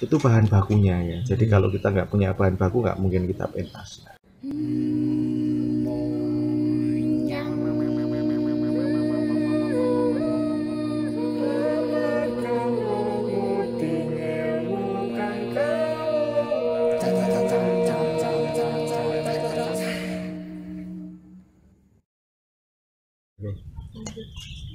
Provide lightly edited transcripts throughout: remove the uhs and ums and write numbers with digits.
itu bahan bakunya ya. Jadi kalau kita nggak punya bahan baku nggak mungkin kita pentas.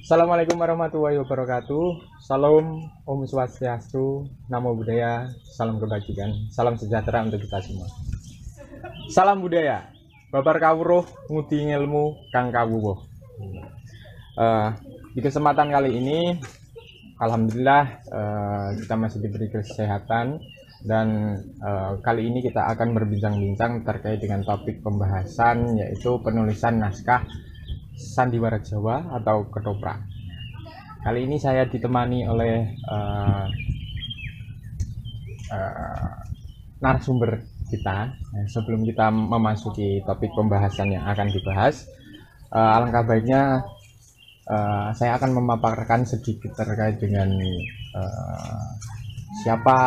Assalamualaikum warahmatullahi wabarakatuh. Salam Om Swastiastu, Namo Buddhaya, salam kebajikan, salam sejahtera untuk kita semua. Salam budaya, babar kawruh ngudi ilmu kang kawuwuh. Di kesempatan kali ini, alhamdulillah kita masih diberi kesehatan dan kali ini kita akan berbincang-bincang terkait dengan topik pembahasan yaitu penulisan naskah Sandiwara Jawa atau Ketoprak. Kali ini saya ditemani oleh narasumber kita. Sebelum kita memasuki topik pembahasan yang akan dibahas, alangkah baiknya saya akan memaparkan sedikit terkait dengan siapa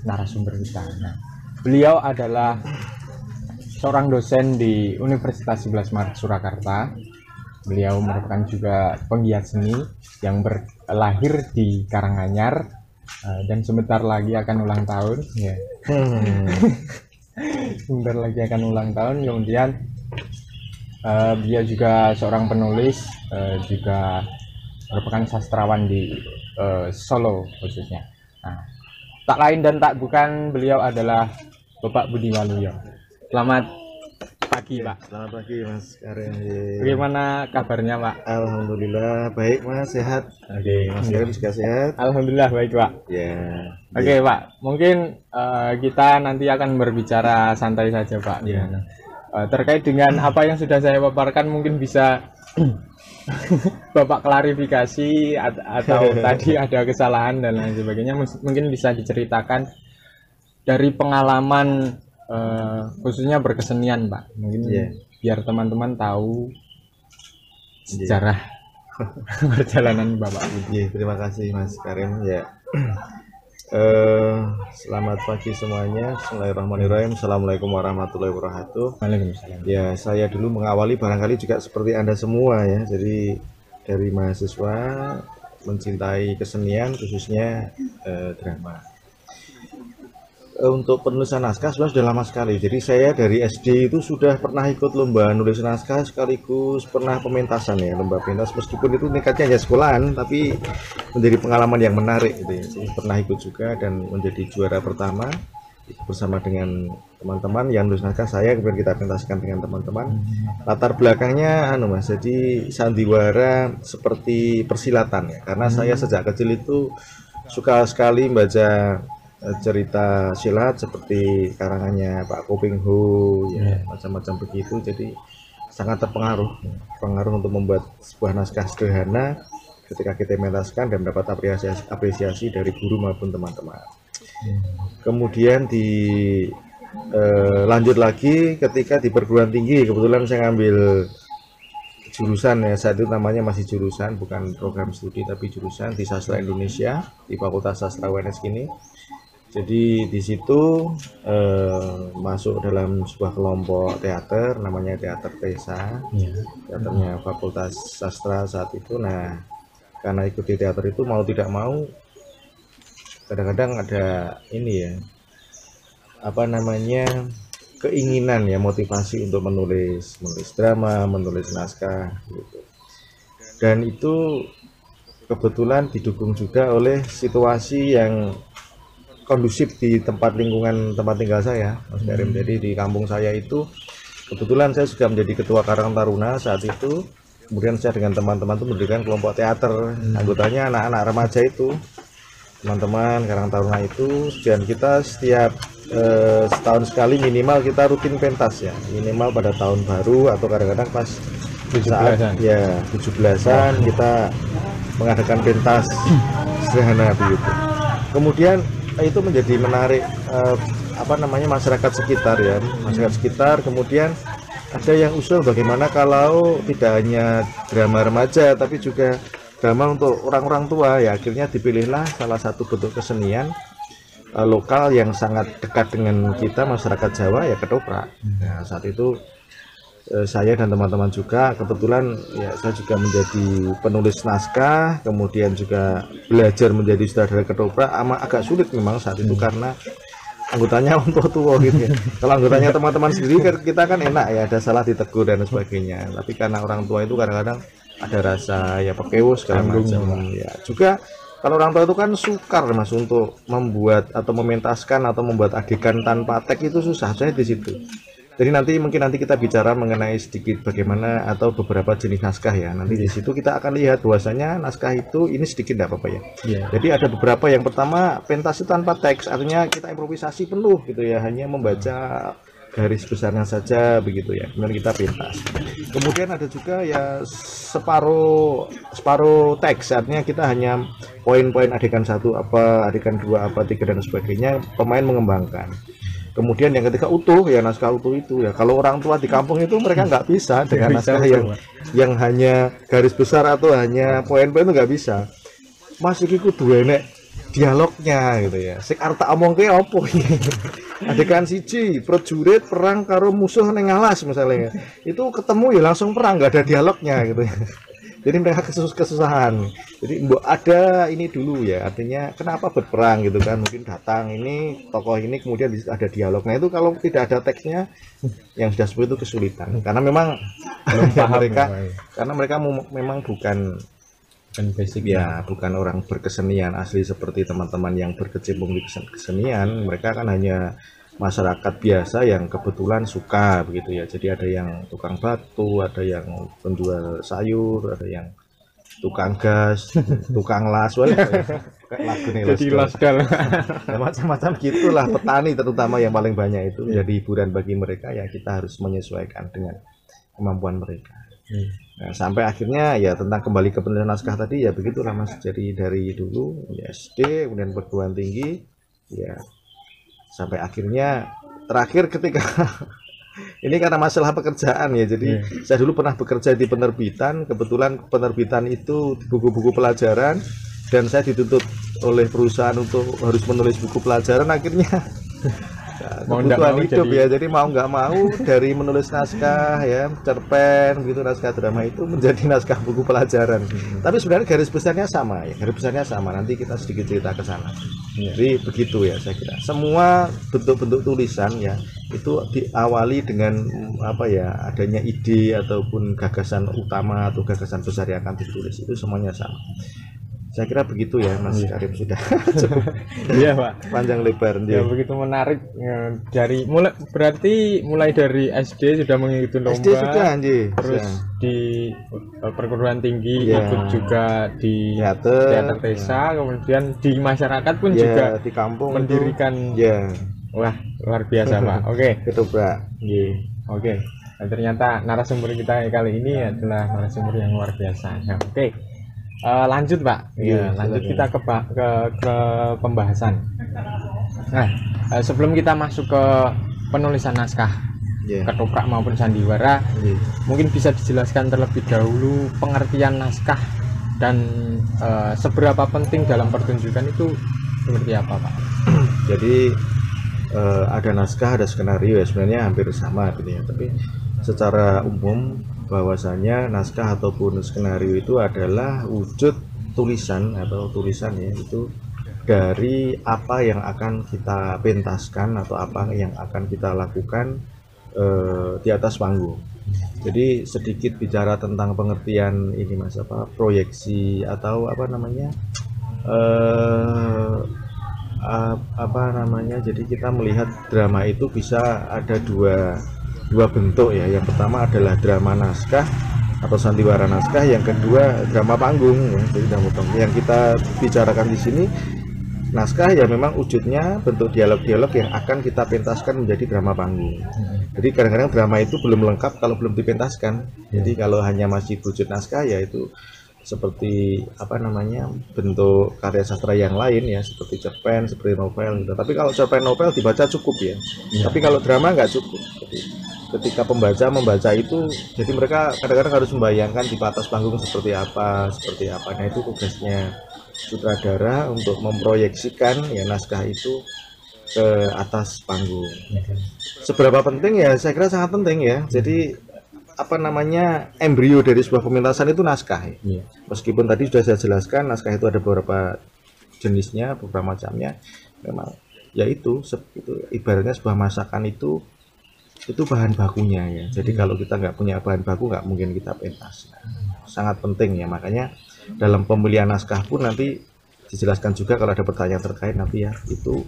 narasumber kita. Nah, beliau adalah seorang dosen di Universitas 11 Maret Surakarta. Beliau merupakan juga penggiat seni yang lahir di Karanganyar dan sebentar lagi akan ulang tahun. Ya. Sebentar lagi akan ulang tahun. Kemudian beliau juga seorang penulis, juga merupakan sastrawan di Solo khususnya. Nah, tak lain dan tak bukan beliau adalah Bapak Budi Waluyo. Selamat pagi, Pak. Selamat pagi, Mas Karim. Bagaimana kabarnya, Pak? Alhamdulillah baik, Mas, sehat. Oke, Mas Karim juga sehat. Alhamdulillah baik, Pak. Ya. Oke, Pak. Mungkin kita nanti akan berbicara santai saja, Pak. Ya. Terkait dengan apa yang sudah saya paparkan, mungkin bisa Bapak klarifikasi atau tadi ada kesalahan dan lain sebagainya. Mungkin bisa diceritakan dari pengalaman khususnya berkesenian, Pak. Mungkin biar teman-teman tahu sejarah perjalanan Bapak. Terima kasih, Mas Karim. Ya. Selamat pagi semuanya. Bismillahirrahmanirrahim. Assalamualaikum warahmatullahi wabarakatuh. Waalaikumsalam. Ya, saya dulu mengawali barangkali juga seperti Anda semua ya. Jadi dari mahasiswa mencintai kesenian khususnya drama. Untuk penulisan naskah sebenarnya sudah lama sekali. Jadi saya dari SD itu sudah pernah ikut lomba nulis naskah sekaligus pernah pementasan ya, lomba pentas, meskipun itu tingkatnya hanya sekolahan tapi menjadi pengalaman yang menarik gitu ya. Jadi pernah ikut juga dan menjadi juara pertama bersama dengan teman-teman yang nulis naskah saya, kemudian kita pentaskan dengan teman-teman. Latar belakangnya Mas, jadi sandiwara seperti persilatan ya. Karena saya sejak kecil itu suka sekali membaca cerita silat seperti karangannya Pak Koping Ho ya, macam-macam begitu. Jadi sangat terpengaruh untuk membuat sebuah naskah sederhana ketika kita mentaskan dan mendapat apresiasi dari guru maupun teman-teman. Kemudian lanjut lagi ketika di perguruan tinggi, kebetulan saya ngambil jurusan ya, saat itu namanya masih jurusan, bukan program studi tapi jurusan di Sastra Indonesia di Fakultas Sastra UNS ini. Jadi di situ masuk dalam sebuah kelompok teater namanya Teater Pesa, teaternya Fakultas Sastra saat itu. Nah, karena ikuti teater itu mau tidak mau kadang-kadang ada ini ya, apa namanya, keinginan ya, motivasi untuk menulis drama, menulis naskah gitu. Dan itu kebetulan didukung juga oleh situasi yang kondusif di tempat tinggal saya, Mas Karim. Jadi di kampung saya itu kebetulan saya juga menjadi ketua Karang Taruna saat itu. Kemudian saya dengan teman-teman itu mendirikan kelompok teater, anggotanya anak-anak remaja itu, teman-teman Karang Taruna itu. Dan kita setiap setahun sekali minimal kita rutin pentas ya, minimal pada tahun baru atau kadang-kadang pas 17-an. Ya 17-an kita mengadakan pentas sederhana begitu. Kemudian itu menjadi menarik masyarakat sekitar ya, kemudian ada yang usul bagaimana kalau tidak hanya drama remaja tapi juga drama untuk orang-orang tua ya. Akhirnya dipilihlah salah satu bentuk kesenian lokal yang sangat dekat dengan kita masyarakat Jawa ya ketoprak. Nah, saat itu saya dan teman-teman juga kebetulan ya saya juga menjadi penulis naskah, kemudian juga belajar menjadi sutradara ketoprak. Agak sulit memang saat itu karena anggotanya untuk tua gitu ya. Kalau anggotanya teman-teman sendiri kita kan enak ya, ada salah ditegur dan sebagainya. Tapi karena orang tua itu kadang-kadang ada rasa ya pekewus segala macam ya. Juga kalau orang tua itu kan sukar Mas untuk membuat atau mementaskan atau membuat adegan tanpa teks itu susah. Saya di situ. Jadi mungkin nanti kita bicara mengenai sedikit bagaimana atau beberapa jenis naskah ya. Nanti di situ kita akan lihat bahwasanya naskah itu ini sedikit tidak apa-apa ya. Jadi ada beberapa, yang pertama pentas itu tanpa teks, artinya kita improvisasi penuh gitu ya, hanya membaca garis besarnya saja begitu ya. Kemudian kita pentas. Kemudian ada juga ya separuh teks, artinya kita hanya poin-poin adegan 1 apa, adegan 2 apa, 3 dan sebagainya, pemain mengembangkan. Kemudian yang ketiga utuh ya, naskah utuh itu ya. Kalau orang tua di kampung itu mereka nggak bisa dengan naskah yang hanya garis besar atau hanya poin-poin itu nggak bisa. Mas iki kudu enek dialognya gitu ya. Sing arep tak omongke opo iki? Adegan siji, prajurit perang karo musuh ning alas misalnya. Itu ketemu ya langsung perang, nggak ada dialognya gitu ya. Jadi mereka kesusahan. Jadi ada ini dulu ya, artinya kenapa berperang gitu kan, mungkin datang ini tokoh ini kemudian ada dialog. Nah itu kalau tidak ada teksnya yang sudah seperti itu kesulitan, karena memang mereka memang bukan basic ya, bukan orang berkesenian asli seperti teman-teman yang berkecimpung di kesenian. Mereka kan hanya masyarakat biasa yang kebetulan suka begitu ya. Jadi ada yang tukang batu, ada yang penjual sayur, ada yang tukang gas, tukang las, lagu nih las macam-macam gitulah. Petani terutama yang paling banyak itu menjadi hiburan bagi mereka ya, kita harus menyesuaikan dengan kemampuan mereka. Nah, sampai akhirnya ya tentang kembali ke penulisan naskah tadi ya begitulah Mas. Jadi dari dulu ya SD, kemudian perguruan tinggi ya, sampai akhirnya terakhir ketika ini karena masalah pekerjaan ya. Jadi saya dulu pernah bekerja di penerbitan, kebetulan penerbitan itu buku-buku pelajaran dan saya dituntut oleh perusahaan untuk harus menulis buku pelajaran. Akhirnya kebutuhan hidup ya, jadi mau nggak mau dari menulis naskah ya, cerpen gitu, naskah drama itu menjadi naskah buku pelajaran. Tapi sebenarnya garis besarnya sama ya, garis besarnya sama. Nanti kita sedikit cerita ke sana. Jadi begitu ya, saya kira semua bentuk-bentuk tulisan ya itu diawali dengan apa ya, adanya ide ataupun gagasan utama atau gagasan besar yang akan ditulis, itu semuanya sama. Saya kira begitu ya Mas Karim, sudah cukup. Iya Pak, panjang lebar ya, begitu menarik dari mulai dari SD sudah mengikuti lomba, SD sudah terus di perguruan tinggi ikut juga di teater desa, kemudian di masyarakat pun juga di kampung mendirikan wah luar biasa Pak. Oke. Ketoprak. Oke. Ternyata narasumber kita kali ini adalah narasumber yang luar biasa. Oke. Lanjut Pak, lanjut kita ke pembahasan. Nah, sebelum kita masuk ke penulisan naskah ketoprak maupun sandiwara, mungkin bisa dijelaskan terlebih dahulu pengertian naskah dan seberapa penting dalam pertunjukan itu seperti apa Pak? Jadi ada naskah, ada skenario ya, sebenarnya hampir sama gitu ya, tapi secara umum bahwasanya naskah ataupun skenario itu adalah wujud tulisan atau tulisan ya, itu dari apa yang akan kita pentaskan atau apa yang akan kita lakukan di atas panggung. Jadi sedikit bicara tentang pengertian ini Mas, proyeksi atau jadi kita melihat drama itu bisa ada dua bentuk ya. Yang pertama adalah drama naskah atau sandiwara naskah, yang kedua drama panggung ya. Jadi drama panggung yang kita bicarakan di sini, naskah ya memang wujudnya bentuk dialog-dialog yang akan kita pentaskan menjadi drama panggung. Jadi kadang-kadang drama itu belum lengkap kalau belum dipentaskan. Jadi kalau hanya masih wujud naskah ya itu seperti bentuk karya sastra yang lain ya, seperti cerpen, seperti novel gitu. Tapi kalau cerpen novel dibaca cukup ya. Tapi kalau drama nggak cukup. Jadi ketika pembaca membaca itu, jadi mereka kadang-kadang harus membayangkan di atas panggung seperti apa. Nah itu tugasnya sutradara untuk memproyeksikan ya naskah itu ke atas panggung. Seberapa penting ya? Saya kira sangat penting ya. Jadi apa namanya, embrio dari sebuah pementasan itu naskah ya. Iya. Meskipun tadi sudah saya jelaskan naskah itu ada beberapa jenisnya, beberapa macamnya. Memang ya itu ibaratnya sebuah masakan itu bahan bakunya ya. Jadi kalau kita nggak punya bahan baku nggak mungkin kita pentas. Sangat penting ya. Makanya dalam pemilihan naskah pun nanti dijelaskan juga kalau ada pertanyaan terkait nanti ya, itu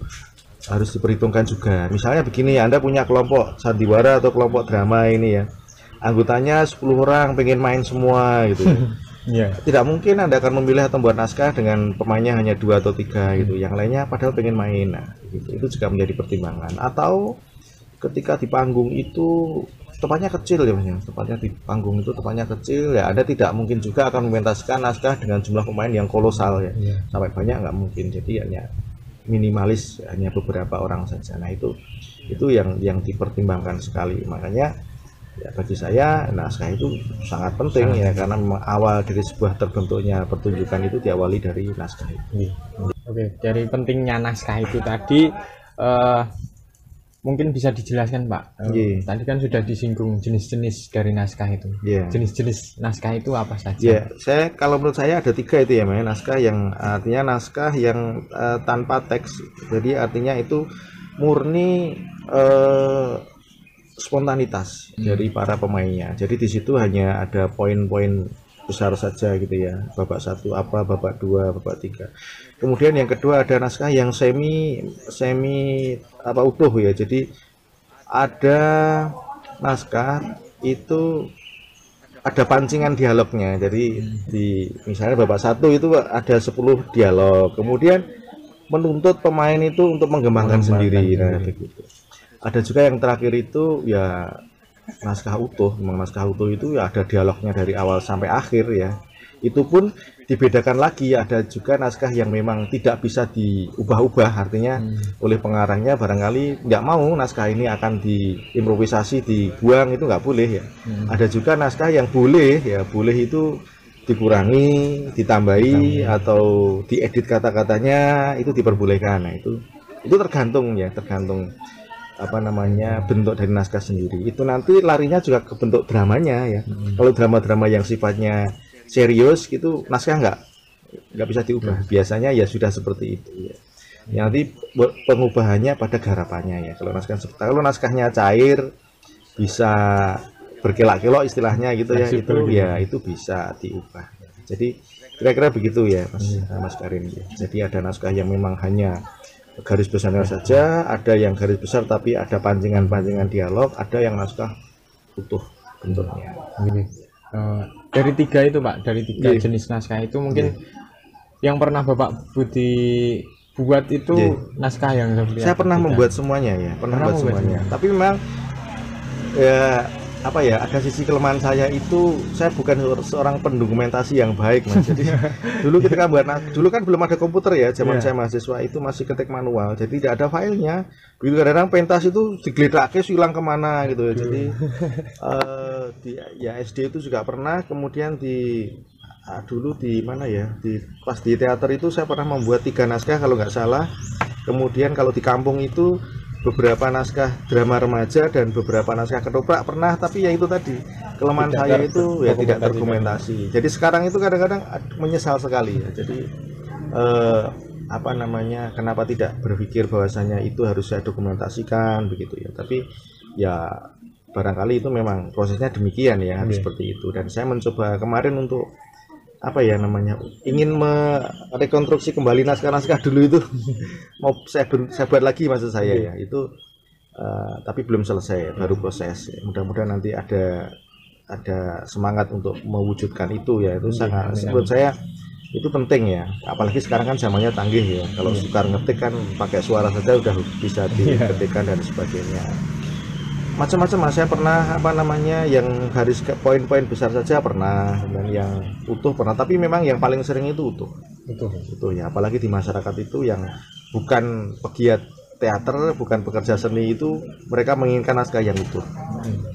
harus diperhitungkan juga. Misalnya begini, Anda punya kelompok sandiwara atau kelompok drama ini ya, anggotanya 10 orang pengen main semua gitu ya. Yeah. Tidak mungkin Anda akan memilih atau membuat naskah dengan pemainnya hanya 2 atau 3 gitu, yang lainnya padahal pengen main. Nah, gitu. Itu juga menjadi pertimbangan. Atau ketika di panggung itu tempatnya kecil ya, tempatnya di panggung itu tempatnya kecil ya, Anda tidak mungkin juga akan mementaskan naskah dengan jumlah pemain yang kolosal ya, sampai banyak nggak mungkin. Jadi hanya minimalis, hanya beberapa orang saja. Nah itu yang dipertimbangkan sekali. Makanya ya bagi saya naskah itu sangat penting ya, karena memang awal dari sebuah terbentuknya pertunjukan itu diawali dari naskah itu. Oke, dari pentingnya naskah itu tadi mungkin bisa dijelaskan Pak. Tadi kan sudah disinggung jenis-jenis dari naskah itu. Jenis-jenis naskah itu apa saja? Kalau menurut saya ada 3 itu ya, naskah yang artinya naskah yang tanpa teks. Jadi artinya itu murni spontanitas dari para pemainnya. Jadi di situ hanya ada poin-poin besar saja gitu ya, babak 1 apa, babak 2, babak 3. Kemudian yang kedua ada naskah yang semi utuh ya. Jadi ada naskah itu ada pancingan dialognya. Jadi misalnya babak 1 itu ada 10 dialog, kemudian menuntut pemain itu untuk mengembangkan sendiri. Nah, begitu. Ada juga yang terakhir itu ya naskah utuh. Memang naskah utuh itu ya ada dialognya dari awal sampai akhir ya. Itu pun dibedakan lagi, ada juga naskah yang memang tidak bisa diubah-ubah, artinya oleh pengarangnya barangkali nggak mau naskah ini akan diimprovisasi, dibuang, itu nggak boleh ya. Ada juga naskah yang boleh ya, boleh itu dikurangi, ditambahi atau diedit kata-katanya, itu diperbolehkan. Nah itu tergantung ya, tergantung apa namanya bentuk dari naskah sendiri. Itu nanti larinya juga ke bentuk dramanya ya. Kalau drama-drama yang sifatnya serius gitu, naskah nggak bisa diubah. Biasanya ya sudah seperti itu ya. Yang nanti pengubahannya pada garapannya ya. Kalau naskahnya cair, bisa berkelak-kelok istilahnya gitu ya, itu bisa diubah. Jadi kira-kira begitu ya Mas Karim ya. Jadi ada naskah yang memang hanya garis besarnya saja, ada yang garis besar tapi ada pancingan-pancingan dialog, ada yang naskah utuh bentuknya. Dari 3 itu Pak, dari 3 jenis naskah itu mungkin yang pernah Bapak Budi buat itu naskah yang saya pernah membuat semuanya ya, pernah membuat semuanya. Tapi memang ya apa ya, ada sisi kelemahan saya itu, saya bukan seorang pendokumentasi yang baik Mas. Jadi dulu ketika dulu kan belum ada komputer ya, zaman saya mahasiswa itu masih ketik manual, jadi tidak ada filenya. Begitu kadang-kadang pentas itu digledake hilang kemana gitu ya. Jadi di SD itu juga pernah, kemudian dulu di mana ya, pas di teater itu saya pernah membuat 3 naskah kalau nggak salah. Kemudian kalau di kampung itu beberapa naskah drama remaja dan beberapa naskah ketoprak pernah, tapi ya itu tadi kelemahan saya itu ya tidak terdokumentasi. Jadi sekarang itu kadang-kadang menyesal sekali ya. Jadi apa namanya, kenapa tidak berpikir bahwasanya itu harus saya dokumentasikan begitu ya. Tapi ya barangkali itu memang prosesnya demikian ya, harus seperti itu. Dan saya mencoba kemarin untuk apa ya namanya, ingin merekonstruksi kembali naskah-naskah dulu itu mau saya buat lagi maksud saya ya itu, tapi belum selesai, baru proses. Mudah-mudahan nanti ada semangat untuk mewujudkan itu ya. Itu sangat, menurut saya itu penting ya, apalagi sekarang kan zamannya canggih ya. Kalau sukar ngetik kan pakai suara saja udah bisa diketikkan dan sebagainya. Macam-macam Mas, saya pernah apa namanya yang garis poin-poin besar saja pernah, dan yang utuh pernah, tapi memang yang paling sering itu utuh ya, apalagi di masyarakat itu yang bukan pegiat teater, bukan pekerja seni, itu mereka menginginkan naskah yang utuh.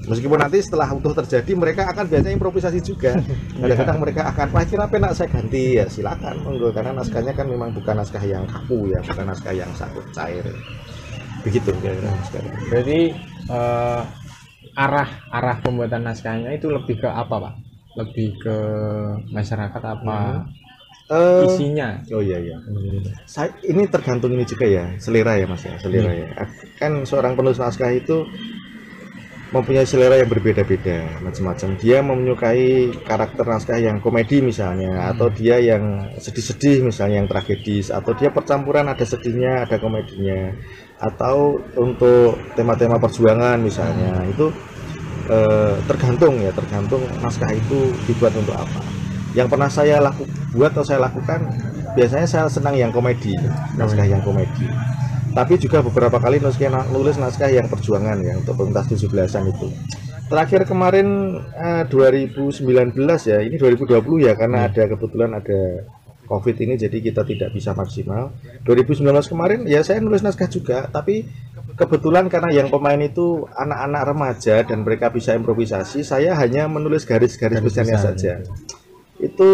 Meskipun nanti setelah utuh terjadi mereka akan biasanya improvisasi juga. Kadang-kadang mereka akan wah kira apa nak saya ganti, ya silakan monggo, karena naskahnya kan memang bukan naskah yang kaku ya, bukan naskah yang sakit cair. Begitu kira-kira sekarang. Berarti arah pembuatan naskahnya itu lebih ke apa, Pak? Lebih ke masyarakat apa? Isinya? Oh iya. Ini tergantung ini juga ya, selera ya Mas ya, selera ya. Kan seorang penulis naskah itu mempunyai selera yang berbeda-beda, macam-macam. Dia menyukai karakter naskah yang komedi misalnya, atau dia yang sedih-sedih misalnya, yang tragedis, atau dia percampuran ada sedihnya, ada komedinya, atau untuk tema-tema perjuangan misalnya. Itu tergantung naskah itu dibuat untuk apa. Yang pernah saya buat atau saya lakukan, biasanya saya senang yang komedi, naskah yang komedi. Tapi juga beberapa kali nulis naskah yang perjuangan ya, untuk pentas 17-an itu. Terakhir kemarin 2019 ya, ini 2020 ya, karena kebetulan ada COVID ini, jadi kita tidak bisa maksimal. 2019 kemarin ya saya nulis naskah juga, tapi kebetulan karena yang pemain itu anak-anak remaja dan mereka bisa improvisasi, saya hanya menulis garis-garis besarnya saja. Itu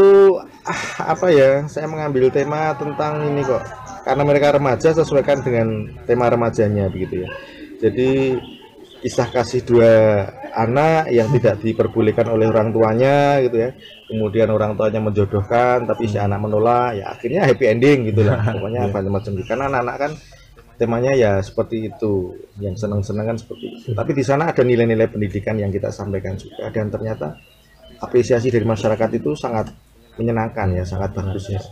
apa ya, saya mengambil tema tentang ini kok, karena mereka remaja, sesuaikan dengan tema remajanya begitu ya. Jadi kisah kasih dua anak yang tidak diperbolehkan oleh orang tuanya gitu ya, kemudian orang tuanya menjodohkan tapi si anak menolak, ya akhirnya happy ending gitu lah. Pokoknya macam-macam gitu, karena anak-anak kan temanya ya seperti itu, yang senang-senang kan seperti itu. Tapi di sana ada nilai-nilai pendidikan yang kita sampaikan juga, dan ternyata apresiasi dari masyarakat itu sangat menyenangkan ya, sangat bagus ya.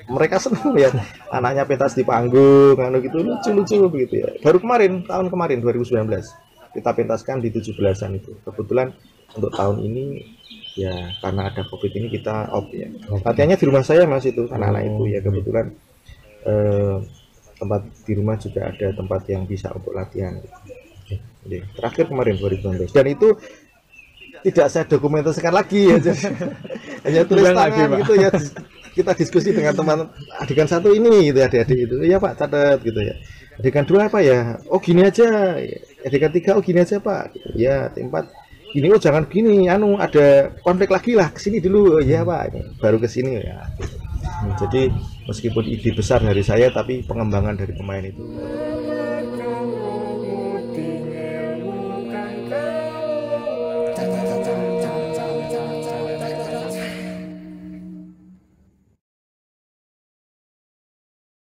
Mereka senang ya, anaknya pentas di panggung, gitu, lucu-lucu begitu ya. Baru tahun kemarin 2019 kita pentaskan di 17-an itu. Kebetulan untuk tahun ini ya karena ada COVID ini kita off ya. Latihannya di rumah saya Mas itu, anak-anak itu ya, kebetulan tempat di rumah juga ada tempat yang bisa untuk latihan. Jadi, terakhir kemarin 2019, dan itu tidak saya dokumentasikan lagi ya, hanya tulis tangan gitu ya. Kita diskusi dengan teman adegan satu ini gitu, adik-adik itu, ya Pak catat gitu ya. Adegan dua apa ya? Oh gini aja. Adegan tiga oh gini aja Pak. Ya empat gini, oh jangan gini, ada konflik lagi lah, kesini dulu. Oh, ya Pak, baru kesini ya. Jadi meskipun ide besar dari saya, tapi pengembangan dari pemain itu.